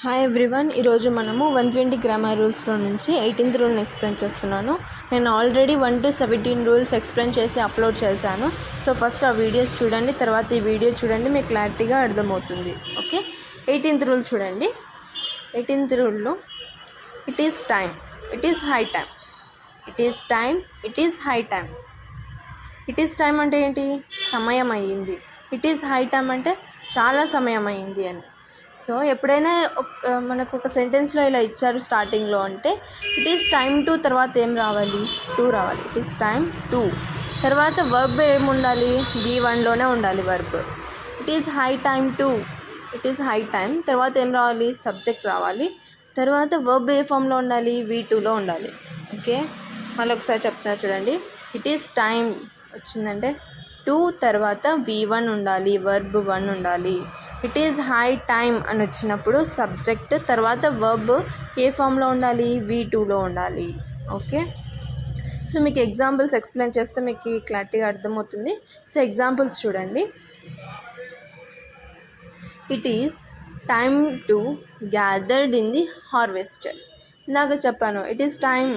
Hi everyone, ఈరోజు మనము 120 grammar రూల్స్లో నుంచి 18th రూల్ని ఎక్స్ప్లెయిన్ చేస్తున్నాను. నేను ఆల్రెడీ 1 to 17 రూల్స్ ఎక్స్ప్లెయిన్ చేసి అప్లోడ్ చేశాను. సో ఫస్ట్ ఆ వీడియోస్ చూడండి, తర్వాత ఈ వీడియో చూడండి, మీకు క్లారిటీగా అర్థమవుతుంది. ఓకే, 18th రూల్ చూడండి. 18th రూల్లో it is time, it is high time, it is time, it is high time. It is time అంటే ఏంటి? సమయం అయ్యింది. ఇట్ ఈస్ హై టైమ్ అంటే చాలా సమయం అయ్యింది అని. సో ఎప్పుడైనా మనకు ఒక సెంటెన్స్లో ఇలా ఇచ్చారు స్టార్టింగ్లో అంటే ఇట్ ఈస్ టైమ్ టు తర్వాత ఏం రావాలి? టు రావాలి. ఇట్ ఈస్ టైమ్ టు తర్వాత వర్బ్ ఏముండాలి? V1లోనే ఉండాలి verb. It is high time to, it is high time తర్వాత ఏం రావాలి? సబ్జెక్ట్ రావాలి. తర్వాత వర్బ్ ఏ ఫామ్లో ఉండాలి? V2లో ఉండాలి. ఓకే, మళ్ళీ ఒకసారి చెప్తున్నా చూడండి. ఇట్ ఈస్ టైమ్ వచ్చిందంటే టు తర్వాత V1 ఉండాలి, వర్బ్ 1 ఉండాలి. ఇట్ ఈజ్ హై టైమ్ అని వచ్చినప్పుడు సబ్జెక్ట్ తర్వాత వర్బ్ ఏ ఫామ్లో ఉండాలి? V2లో ఉండాలి. ఓకే, సో మీకు ఎగ్జాంపుల్స్ ఎక్స్ప్లెయిన్ చేస్తే మీకు క్లారిటీగా అర్థమవుతుంది. సో ఎగ్జాంపుల్స్ చూడండి. It is time to gathered in the harvester. ఇందాక చెప్పాను it is time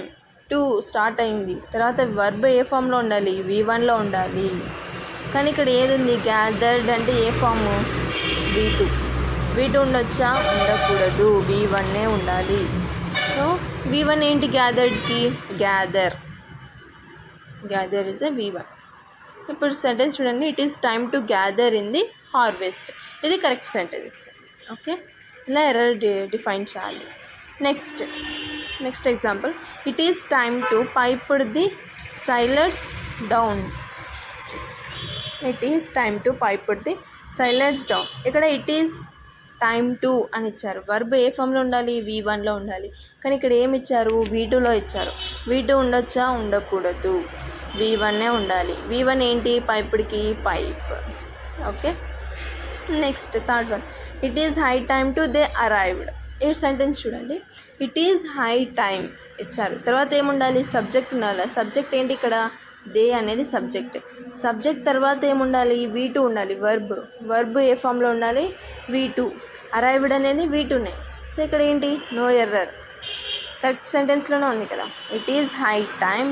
to start అయింది, తర్వాత వర్బ్ ఏ ఫామ్లో ఉండాలి? V1లో ఉండాలి. కానీ ఇక్కడ ఏది ఉంది? గ్యాదర్డ్ అంటే ఏ ఫాము? V2. V2 ఉండొచ్చా? ఉండకూడదు, V1ఏ ఉండాలి. సో V1 ఏంటి? గ్యాదర్డ్కి gather, gather is a V1. ఇప్పుడు సెంటెన్స్ చూడండి. It is time to gather in the harvest. ఇది కరెక్ట్ సెంటెన్స్. ఓకే, ఇలా ఎర్రర్ డిఫైన్ చేయాలి. Next example. It is time to pipe the sailors down. It is time to pipe the silence down. ఇక్కడ it is time to అని ఇచ్చారు. Verb ఏ ఫామ్లో ఉండాలి? V1లో ఉండాలి. కానీ ఇక్కడ ఏమి ఇచ్చారు? V2లో ఇచ్చారు. V2 ఉండొచ్చా? ఉండకూడదు, V1ఏ ఉండాలి. V1 ఏంటి? పైప్డ్కి pipe. Okay, next third one. It is high time to they arrived. ఈ సెంటెన్స్ చూడండి. ఇట్ ఈస్ హై టైమ్ ఇచ్చారు, తర్వాత ఏముండాలి? సబ్జెక్ట్ ఉండాలి. సబ్జెక్ట్ ఏంటి ఇక్కడ? దే అనేది సబ్జెక్ట్ తర్వాత ఏముండాలి? V2 ఉండాలి. వర్బ్ ఏ ఫామ్లో ఉండాలి? V2. అరైవ్డ్ అనేది V2నే. సో ఇక్కడ ఏంటి? నో ఎర్రర్, కరెక్ట్ సెంటెన్స్లోనే ఉంది కదా. It is high time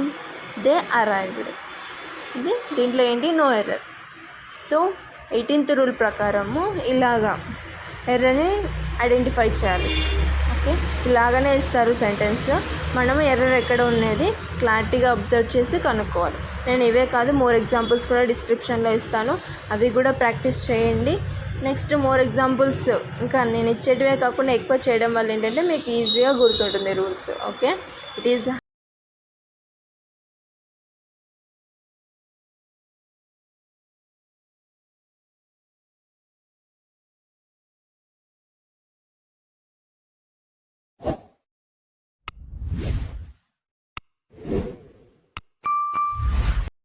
they arrived. ఇది దీంట్లో ఏంటి? No error. So 18th rule ప్రకారము ఇలాగా ఎర్రర్ని ఐడెంటిఫై చేయాలి. ఓకే, ఇలాగనే ఇస్తారు సెంటెన్స్. మనం ఎర్రర్ ఎక్కడ ఉన్నది క్లారిటీగా అబ్జర్వ్ చేసి కనుక్కోవాలి. నేను ఇవే కాదు, మోర్ ఎగ్జాంపుల్స్ కూడా డిస్క్రిప్షన్లో ఇస్తాను, అవి కూడా ప్రాక్టీస్ చేయండి. నెక్స్ట్ మోర్ ఎగ్జాంపుల్స్ ఇంకా నేను ఇచ్చేటివే కాకుండా ఎక్కువ చేయడం వల్ల ఏంటంటే మీకు ఈజీగా గుర్తుంటుంది రూల్స్. Okay, it is